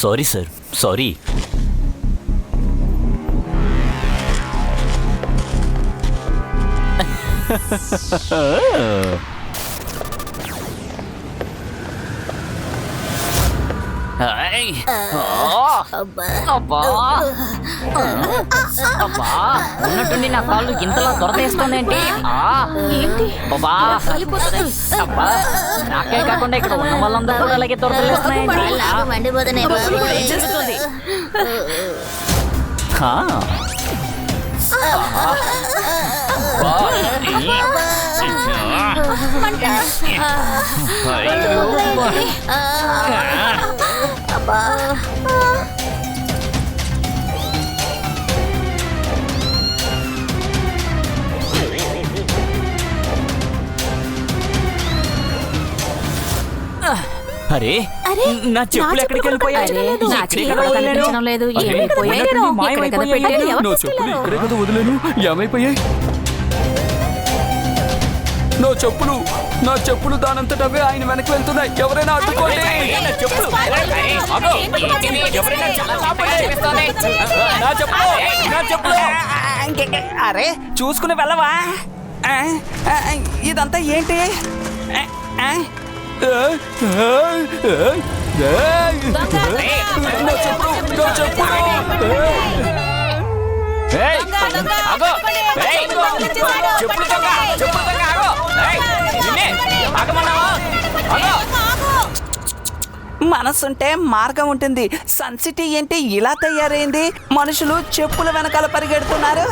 Sorry sir, sorry. ఉన్నట్టుండి నా కాళ్ళు ఇంతలా దొరదేస్తుందేంటి? నాకే కాకుండా ఇక్కడ ఉన్న వాళ్ళందరూ కూడా అలాగే దొరకలేస్తున్నాయండి. అరే నా చెప్పులు ఎక్కడికి వెళ్ళిపోయాయి? ఏమైపోయాయి? నా చెప్పులు దానంతటవే ఆయన వెనక్కి వెళ్తున్నాయి. ఎవరైనా అడ్డుకోండి. అరే చూసుకుని వెళ్ళవా? ఇదంతా ఏంటి? మనసుంటే మార్గం ఉంటుంది. సన్ సిటీ ఏంటి ఇలా తయారైంది? మనుషులు చెప్పుల వెనకాల పరిగెడుతున్నారు.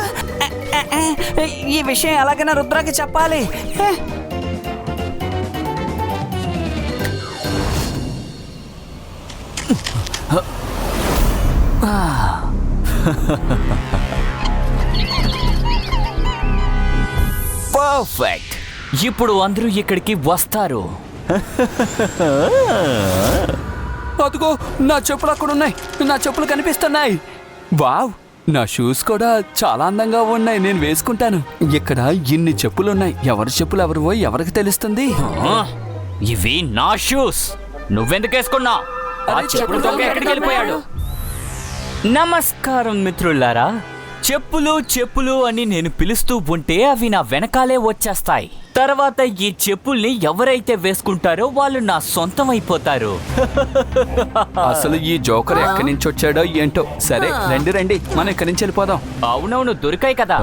ఈ విషయం ఎలాగైనా రుద్రాకి చెప్పాలి. పర్ఫెక్ట్. ఇప్పుడు అందరూ ఇక్కడికి వస్తారు. అదిగో నా చెప్పులు అక్కడ ఉన్నాయి. నా చెప్పులు కనిపిస్తున్నాయి. వావ్, నా షూస్ కూడా చాలా అందంగా ఉన్నాయి. నేను వేసుకుంటాను. ఇక్కడ ఇన్ని చెప్పులున్నాయి. ఎవరి చెప్పులు ఎవరివో ఎవరికి తెలుస్తుంది? ఇవి నా షూస్. నువ్వెందుకు వేసుకున్నా? ఎక్కడికి వెళ్ళిపోయాడు? నమస్కారం మిత్రులారా. చెప్పులు చెప్పులు అని నేను పిలుస్తూ ఉంటే అవి నా వెనకాలే వచ్చేస్తాయి. తర్వాత ఈ చెప్పుల్ని ఎవరైతే వేసుకుంటారో వాళ్ళు నా సొంతం అయిపోతారు. అసలు ఈ జోకర్ ఎక్కడి నుంచి వచ్చాడో ఏంటో. సరే రండి రండి, మనం ఇక్కడి నుంచి వెళ్ళిపోదాం. అవునవును, దొరికాయి కదా.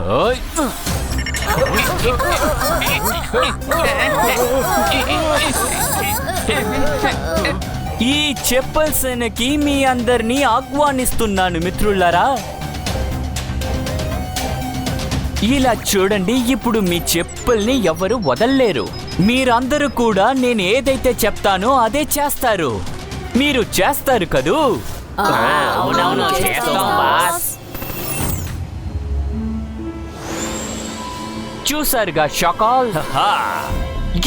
ఈ చెప్పుల సేనకి మీ అందరినీ ఆహ్వానిస్తున్నాను మిత్రులారా. ఇలా చూడండి, ఇప్పుడు మీ చెప్పుల్ని ఎవరు వదల్లేరు. మీరందరూ కూడా నేను ఏదైతే చెప్తానో అదే చేస్తారు. మీరు చేస్తారు కదూ? అవునవును, చేస్తాం బాస్. చూసారుగా షకాల్.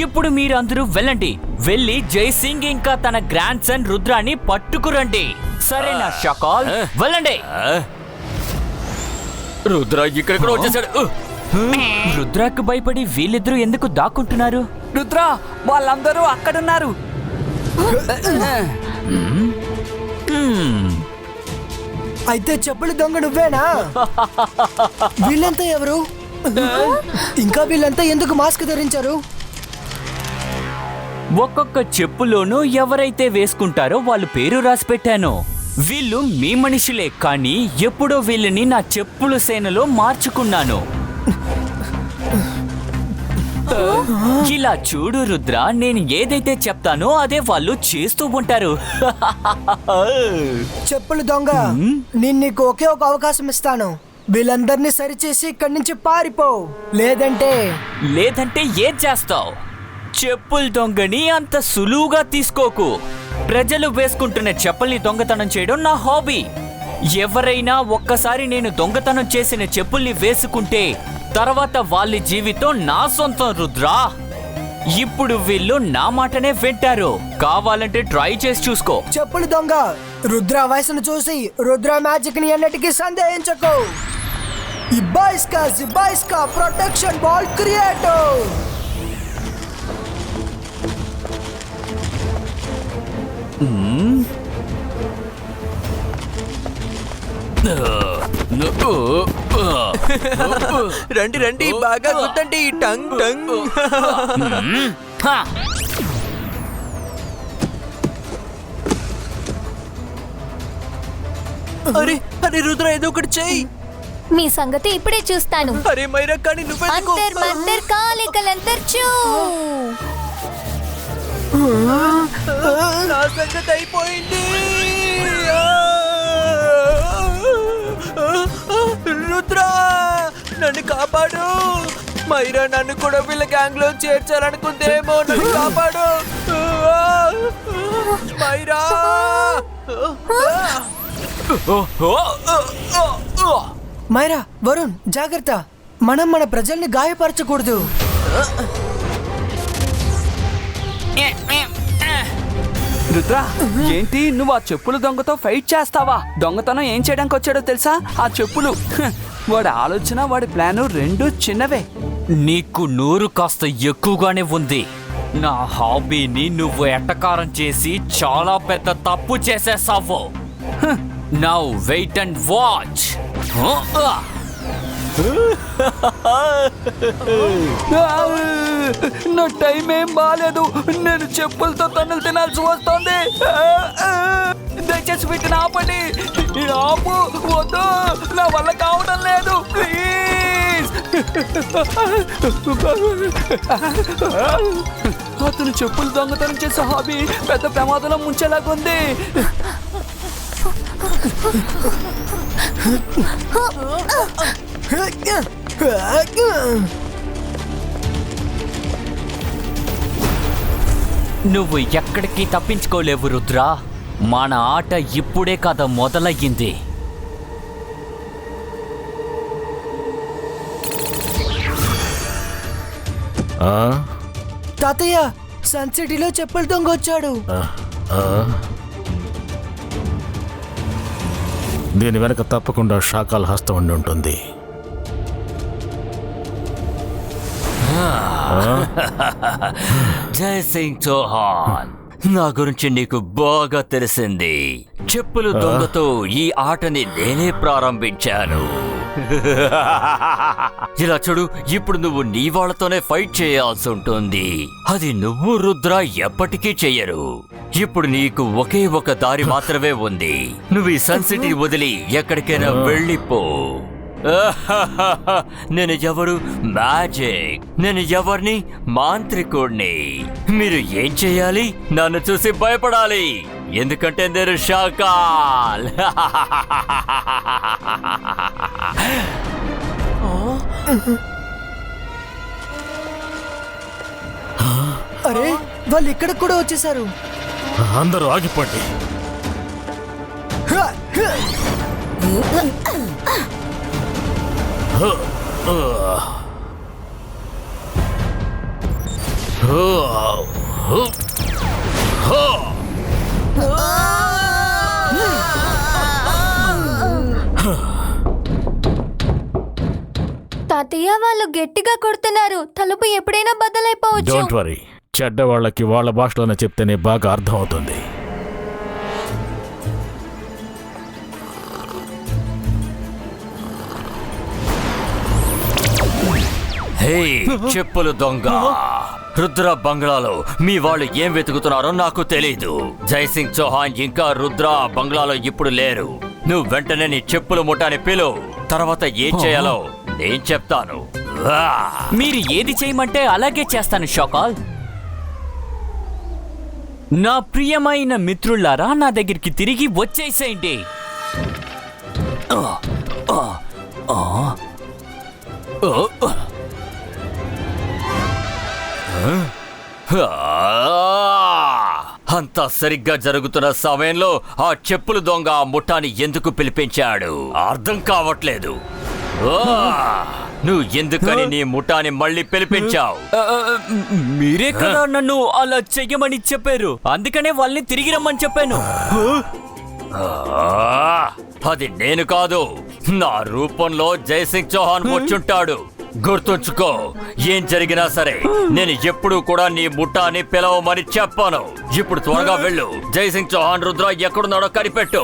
ఇప్పుడు మీరందరూ వెళ్ళండి. వెళ్ళి జైసింగ్ ఇంకా తన గ్రాండ్ సన్ రుద్రాని పట్టుకురండి. సరేనా షకాల్? వెళ్ళండి. రుద్ర ఇక్కడ వచ్చేసాడు. రుద్రాకు భయపడి వీళ్ళిద్దరూ ఎందుకు దాక్కుంటున్నారు? రుద్ర, వాళ్ళందరూ అక్కడున్నారు. అయితే చెప్పులు దొంగ నువ్వేనా? వీళ్ళంతా ఎవరు? ఇంకా వీళ్ళంతా ఎందుకు మాస్క్ ధరించారు? ఒక్కొక్క చెప్పులోనూ ఎవరైతే వేసుకుంటారో వాళ్ళ పేరు రాసి పెట్టాను. వీళ్ళు మీ మనుషులే, కానీ ఎప్పుడో వీళ్ళని నా చెప్పుల సేనలో మార్చుకున్నాను. ఇలా చూడు రుద్ర, నేను ఏదైతే చెప్తానో అదే వాళ్ళు చేస్తూ ఉంటారు. చెప్పులు దొంగ, నేను నీకు ఒకే ఒక అవకాశం ఇస్తాను. వీళ్ళందరినీ సరిచేసి ఇక్కడి నుంచి పారిపో. లేదంటే ఏం చేస్తావు? చెప్పుల దొంగని అంత సులువుగా తీసుకోకు. ప్రజలు వేసుకుంటున్న చెప్పుల్ని దొంగతనం చేయడం నా హాబీ. ఎవరైనా ఒక్కసారి నేను దొంగతనం చేసిన చెప్పుల్ని వేసుకుంటే తర్వాత వాళ్ళ జీవితం నా సొంతం రుద్రా. ఇప్పుడు వీళ్ళు నా మాటనే వింటారు. కావాలంటే ట్రై చేసి చూసుకో. చెప్పులు దొంగ, రుద్ర వయసును చూసి రుద్ర మ్యాజిక్ ని ఎన్నటికీ సందేహించకు. ఇబ్బాయిస్కా ప్రొటెక్షన్ బాల్ క్రియేట్. రండి రండి, బాగా గుద్దండి. Tongue tongue. హా! అరే అరే రుద్ర, ఏదో ఒకటి చెయ్యి. మీ సంగతి ఇప్పుడే చూస్తాను. అరే మైరా, కానీ నువ్వెందుకు? అంతర్ మంతర్ కాలికలంతర్ చూ. నా సంగతి అయిపోయింది. రుద్ర, నన్ను కాపాడు. మైరా నన్ను కూడా వీళ్ళ గ్యాంగ్ లో చేర్చాలనుకుందేమో. నన్ను కాపాడు మైరా. మైరా, వరుణ్ జాగ్రత్త. మనం మన ప్రజల్ని గాయపరచకూడదు. రుద్ర, ఏంటి నువ్వు ఆ చెప్పులు దొంగతో ఫైట్ చేస్తావా? దొంగతనం ఏం చేయడానికి వచ్చాడో తెలుసా? ఆ చెప్పులు. వాడి ఆలోచన, వాడి ప్లాను రెండూ చిన్నవే. నీకు నోరు కాస్త ఎక్కువగానే ఉంది. నా హాబీని నువ్వు ఎట్టకారం చేసి చాలా పెద్ద తప్పు చేసేసావు. Now wait and watch. నా టైం ఏం బాగాలేదు. నేను చెప్పులతో తన్నులు తినాల్సి వస్తుంది. దయచేసి వీటిని ఆపండి. ఆపు, వద్దు, నా వల్ల కావడం లేదు, ప్లీజ్. అతను చెప్పులు దొంగతనం చేసే హాబీ పెద్ద ప్రమాదంలో ముంచేలాగుంది. నువ్వు ఎక్కడికి తప్పించుకోలేవు రుద్రా. మన ఆట ఇప్పుడే కథ మొదలయ్యింది. తాతయ్య, సన్ సిటీలో చెప్పులు దొంగ వచ్చాడు. దీని వెనక తప్పకుండా షాకాల్ హస్తం ఉండి ఉంటుంది. జై సింగ్ చౌహాన్, నా గురించి నీకు బాగా తెలిసింది. చెప్పులు దొంగతో ఈ ఆటని నేనే ప్రారంభించాను. ఇలా చూడు, ఇప్పుడు నువ్వు నీ వాళ్ళతోనే ఫైట్ చేయాల్సి ఉంటుంది. అది నువ్వు రుద్ర ఎప్పటికీ చెయ్యరు. ఇప్పుడు నీకు ఒకే ఒక దారి మాత్రమే ఉంది. నువ్వు ఈ సన్ సిటీ వదిలి ఎక్కడికైనా వెళ్ళిపో. నేను ఎవరు? మ్యాజిక్. నేను ఎవరిని? మాంత్రికుడిని. మీరు ఏం చేయాలి? నన్ను చూసి భయపడాలి, ఎందుకంటే నేను షాకాల్. అరే, వాళ్ళు ఇక్కడ కూడా వచ్చేసారు. అందరూ ఆగిపోండి. తాతయ్య, వాళ్ళు గట్టిగా కొడుతున్నారు. తలుపు ఎప్పుడైనా బద్దలైపోవచ్చు. డోంట్ వరీ, చెడ్డ వాళ్ళకి వాళ్ళ భాషలోనే చెప్తేనే బాగా అర్థం అవుతుంది. హే చెప్పులు దొంగ, రుద్ర బంగ్లాలో మీ వాళ్ళు ఏం వెతుకుతున్నారో నాకు తెలీదు. జైసింగ్ చౌహాన్ ఇంకా రుద్ర బంగ్లాలో ఇప్పుడు లేరు. నువ్వు వెంటనే నీ చెప్పుల ముఠాని పిలు. తర్వాత ఏం చేయాలో నేను చెప్తాను. మీరు ఏది చేయమంటే అలాగే చేస్తాను షాకాల్. నా ప్రియమైన మిత్రులారా, నా దగ్గరికి తిరిగి వచ్చేసేయండి. అంతా సరిగ్గా జరుగుతున్న సమయంలో ఆ చెప్పులు దొంగ ఆ ముఠాని ఎందుకు పిలిపించాడు అర్థం కావట్లేదు. నువ్వు ఎందుకని నీ ముఠాని మళ్ళీ పిలిపించావు? మీరే కదా నన్ను అలా చెయ్యమని చెప్పారు, అందుకనే వాళ్ళని తిరిగి రమ్మని చెప్పాను. అది నేను కాదు, నా రూపంలో జైసింగ్ చౌహాన్ వచ్చుంటాడు. గుర్తుంచుకో, ఏం జరిగినా సరే నేను ఎప్పుడూ కూడా నీ ముఠాని పిలవమని చెప్పాను. ఇప్పుడు త్వరగా వెళ్ళు. జైసింగ్ చౌహాన్ రుద్ర ఎక్కడున్నాడో కనిపెట్టు.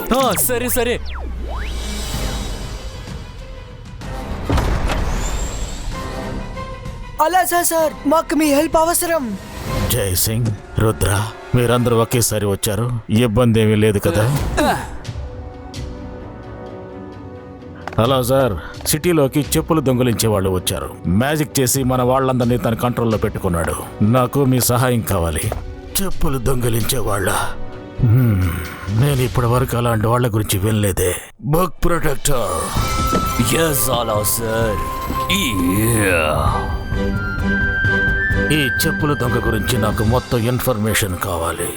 సరే సరే. అలా సార్, మాకు మీ హెల్ప్ అవసరం. జై సింగ్, రుద్ర, మీరందరూ ఒకేసారి వచ్చారు, ఇబ్బంది ఏమీ లేదు కదా? హలో సార్, సిటీలోకి చెప్పులు దొంగిలించే వాళ్ళు వచ్చారు. మ్యాజిక్ చేసి మన వాళ్ళందరినీ తన కంట్రోల్లో పెట్టుకున్నాడు. నాకు మీ సహాయం కావాలి. చెప్పులు దొంగిలించే వాళ్ళ? నేను ఇప్పటి వరకు అలాంటి వాళ్ళ గురించి వినలేదే. Bug protector. ఈ చెప్పుల దొంగ గురించి నాకు మొత్తం ఇన్ఫర్మేషన్ కావాలి.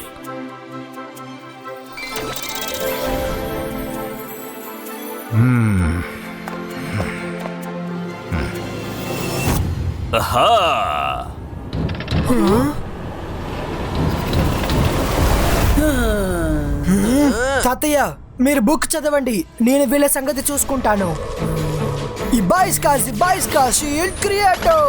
తాతయ్య, మీరు బుక్ చదవండి, నేను వీళ్ళ సంగతి చూసుకుంటాను. ఈ బాయ్స్ కా షీల్డ్ క్రియేటో.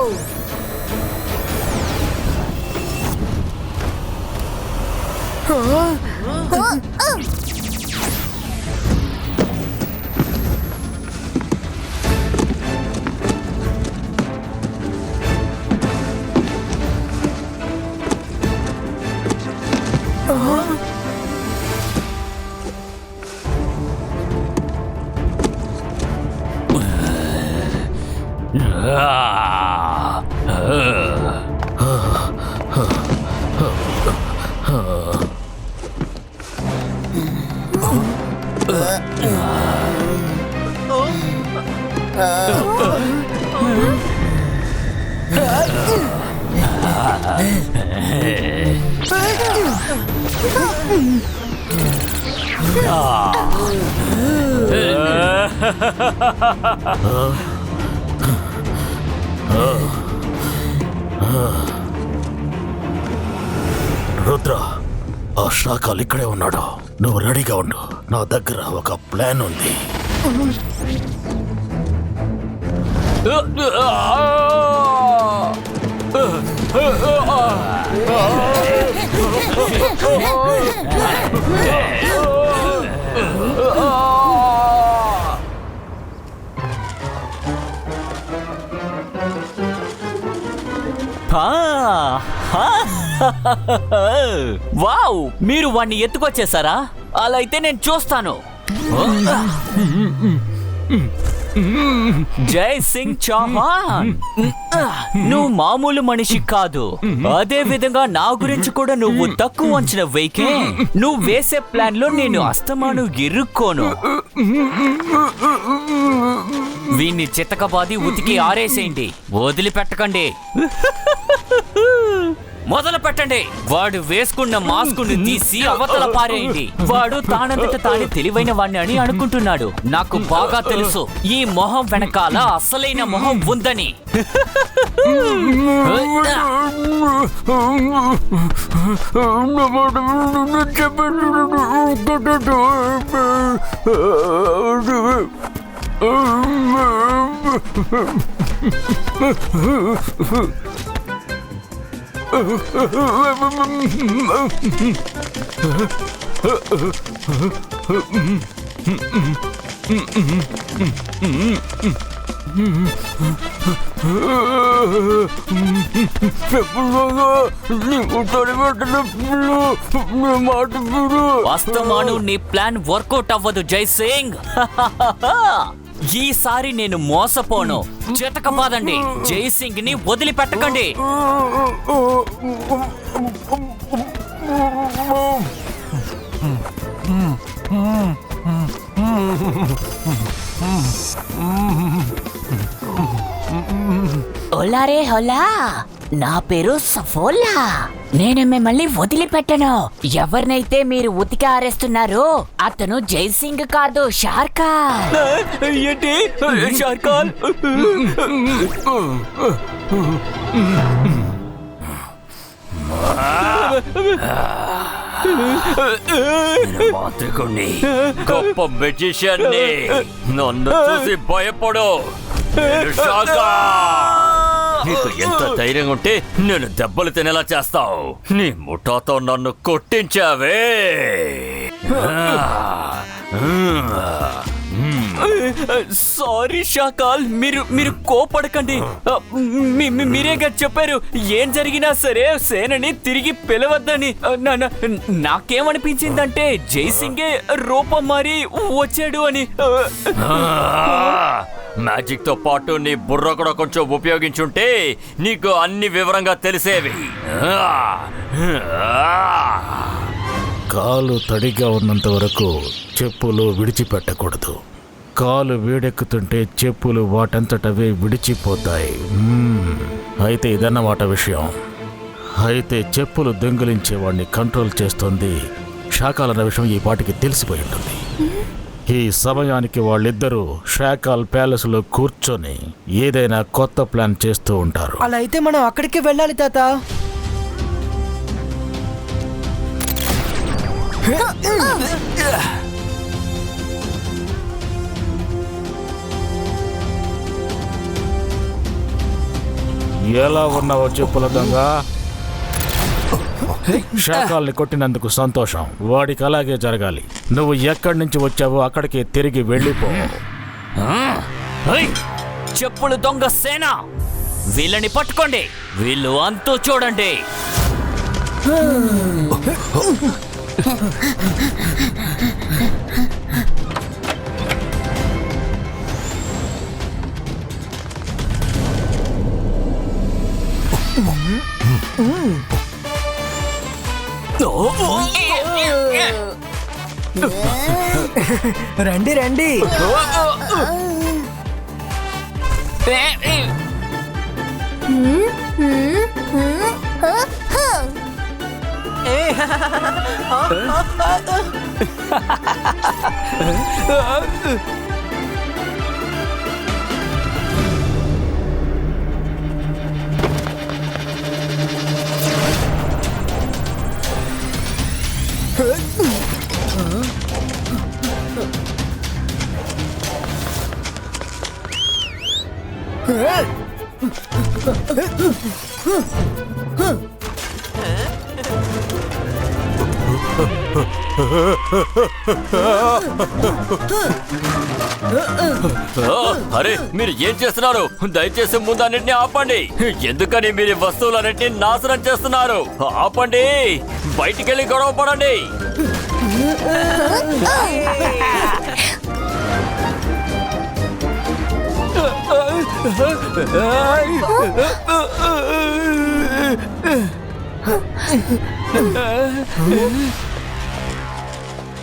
రుద్ర, ఆ శాఖలు ఇక్కడే ఉన్నాడు. నువ్వు రెడీగా ఉండు, నా దగ్గర ఒక ప్లాన్ ఉంది. వావ్, మీరు వాణ్ణి ఎత్తుకొచ్చేసారా? అలా అయితే నేను చూస్తాను. జై సింగ్ చౌహాన్, నువ్వు మామూలు మనిషి కాదు. అదే విధంగా నా గురించి కూడా నువ్వు తక్కువ అంచనా వేయకే. నువ్వు వేసే ప్లాన్ లో నేను అస్తమాను ఇరుక్కోను. వీణ్ణి చితకబాది ఉతికి ఆరేసేయండి, వదిలిపెట్టకండి. మొదలు పెట్టండి. వాడు వేసుకున్న మాస్కుని తీసి అవతల పారేయండి. వాడు తానంతట తానే తెలివైన వాణ్ణి అని అనుకుంటున్నాడు. నాకు బాగా తెలుసు ఈ మొహం వెనకాల అసలైన మొహం ఉందని. వాస్తవాను నీ ప్లాన్ వర్కౌట్ అవ్వదు జై సింగ్. ఈసారి నేను మోసపోను. చితకబాదండి, జై సింగ్ ని వదిలిపెట్టకండి. ఓలా రే హోలా, నా పేరు సఫోలా. నేను మిమ్మల్ని వదిలిపెట్టను. ఎవరినైతే మీరు ఉతికి ఆరేస్తున్నారో అతను జైసింగ్ కాదు, షార్ఖాన్. ఏంటి షార్ఖాన్? మాంత్రికుణ్ణి, గొప్ప మెజిషియన్ని. నన్ను చూసి భయపడు. నేను షార్ఖాన్. నీకు ఎంత ధైర్యం ఉంటే నేను దెబ్బలు తినేలా చేస్తావు. నీ ముఠాతో నన్ను కొట్టించావే. సారీ షాకాల్, మీరు కోపడకండి. మీరేగా చెప్పారు ఏం జరిగినా సరే సేనని తిరిగి పిలవద్దని. నాకేమనిపించిందంటే జైసింగే రూపం మారి వచ్చాడు అని. మ్యాజిక్ తో పాటు నీ బుర్ర కూడా కొంచెం ఉపయోగించుంటే నీకు అన్ని వివరంగా తెలిసేవి. కాలు తడిగా ఉన్నంత వరకు చెప్పులు విడిచిపెట్టకూడదు. కాలు వేడెక్కుతుంటే చెప్పులు వాటంతటవే విడిచిపోతాయి. అయితే ఇదన్నమాట విషయం. అయితే చెప్పులు దొంగిలించేవాడిని కంట్రోల్ చేస్తుంది షాకాలన్న విషయం ఈ పాటికి తెలిసిపోయి ఉంటుంది. ఈ సమయానికి వాళ్ళిద్దరూ షాకాల్ ప్యాలెస్ లో కూర్చొని ఏదైనా కొత్త ప్లాన్ చేస్తూ ఉంటారు. అలా అయితే మనం అక్కడికి వెళ్ళాలి తాత. ఎలా ఉన్నావో చెప్పుల దొంగ? షాకాల్ని కొట్టినందుకు సంతోషం. వాడికి అలాగే జరగాలి. నువ్వు ఎక్కడి నుంచి వచ్చావో అక్కడికి తిరిగి వెళ్ళిపో. చెప్పులు దొంగ సేన, వీళ్ళని పట్టుకోండి. వీళ్ళు అంతూ చూడండి. రండి రండి. అరే, మీరు ఏం చేస్తున్నారు? దయచేసి ముందు అన్నింటినీ ఆపండి. ఎందుకని మీరు వస్తువులన్నింటినీ నాశనం చేస్తున్నారు? ఆపండి. బయటికెళ్ళి గొడవ పడండి.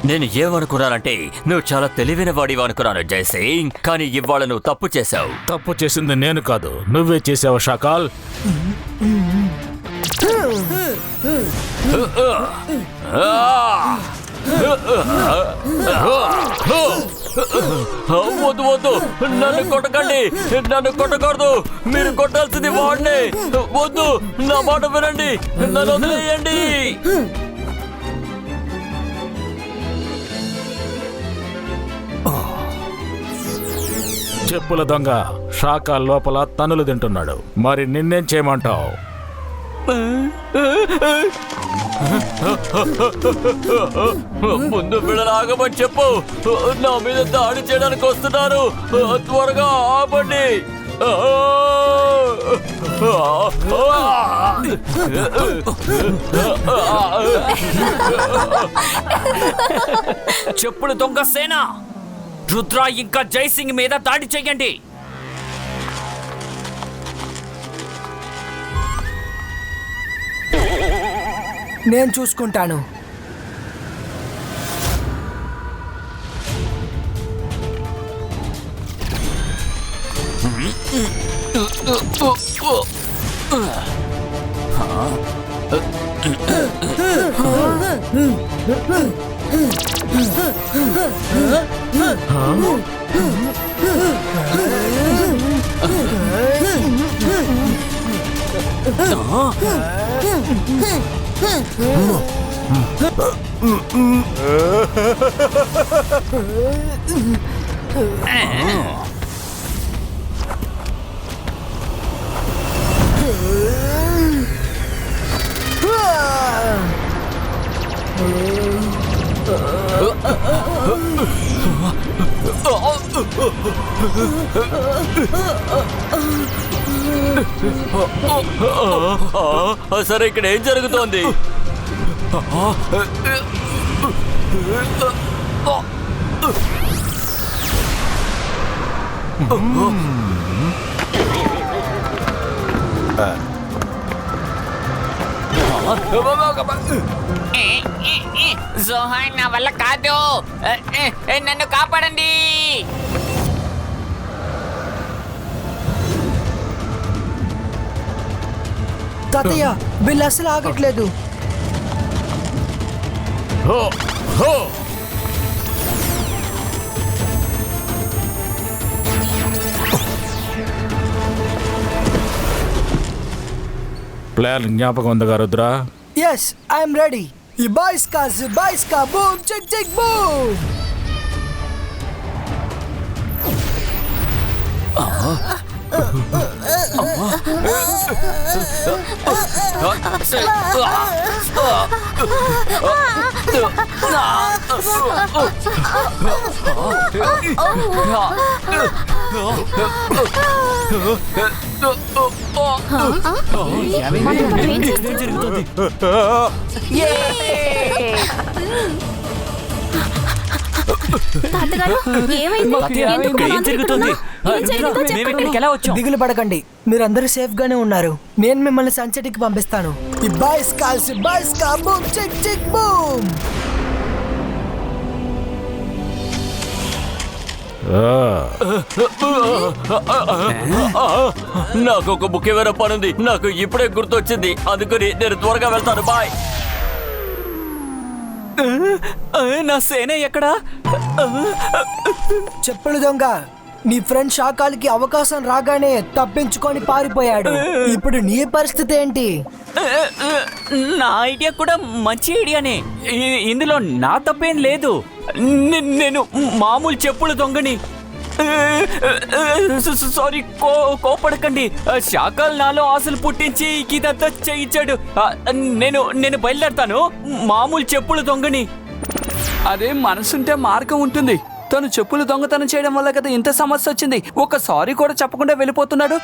నేను ఏమనుకున్నానంటే నువ్వు చాలా తెలివైన వాడివి అనుకున్నాను జైసింగ్. కానీ ఇవాళ నువ్వు తప్పు చేశావు. తప్పు చేసింది నేను కాదు, నువ్వే చేసావు షాకాల్. వద్దు వద్దు, నన్ను కొట్టకండి. నన్ను కొట్టకూడదు. మీరు కొట్టాల్సింది వాడిని. వద్దు, నా మాట వినండి. నన్ను వదిలేయండి. చెప్పుల దొంగ షాకాల్ లోపల తన్నులు తింటున్నాడు. మరి నిన్నేం చేయమంటావు? ముందు వీళ్ళలాగమని చెప్పు. నా మీద దాడి చేయడానికి వస్తున్నారు. త్వరగా ఆపండి. చెప్పులు దొంగ సేన, రుద్ర ఇంకా జైసింగ్ మీద దాడి చెయ్యండి. నేను చూసుకుంటాను. సరే, ఇక్కడ ఏం జరుగుతోంది? జోహాన్, నా వల్ల కాదు. నన్ను కాపాడండి. తాతయ్య, బిల్ అసలు ఆగట్లేదు. హో హో ప్లాన్ జ్ఞాపకం ఉందిగా రుద్రా? Yes, I'm ready. ఈ బాయ్స్కా బూమ్ చెక్ చెక్ బూమ్. తాతగారు, ఏమైంది? ఎందుకు ఏం జరుగుతుంది? ఏం జరిగిందో మేము చెప్పండి. ఇక్కడికి ఎలా వచ్చాం? దిగులు పడకండి, మీరందరూ సేఫ్ గానే ఉన్నారు. నేను మిమ్మల్ని సన్సెట్కి పంపిస్తాను. ఈ బాయ్స్కా బూమ్ చెక్ చెక్ బూమ్. నాకు ఒక ముఖ్యమైన పనుంది. నాకు ఇప్పుడే గుర్తొచ్చింది, అందుకని నేను త్వరగా వెళ్తాను. బాయ్. నా సేన ఎక్కడా? చెప్పులు దొంగ, నీ ఫ్రెండ్ షాకాలికి అవకాశం రాగానే తప్పించుకొని పారిపోయాడు. ఇప్పుడు నీ పరిస్థితి ఏంటి? నా ఐడియా కూడా మంచి ఐడియానే. ఇందులో నా తప్పేం లేదు. నేను మామూలు చెప్పుల దొంగని. సారీ, కోపడకండి. శాఖలు నాలో ఆశలు పుట్టించి ఇదంతా చేయించాడు. నేను బయలుదేరతాను. మామూలు చెప్పుల దొంగని. అదే మనసుంటే మార్గం ఉంటుంది. తను చెప్పులు దొంగతనం చేయడం వల్ల కదా ఇంత సమస్య వచ్చింది. ఒక సారీ కూడా చెప్పకుండా వెళ్ళిపోతున్నాడు.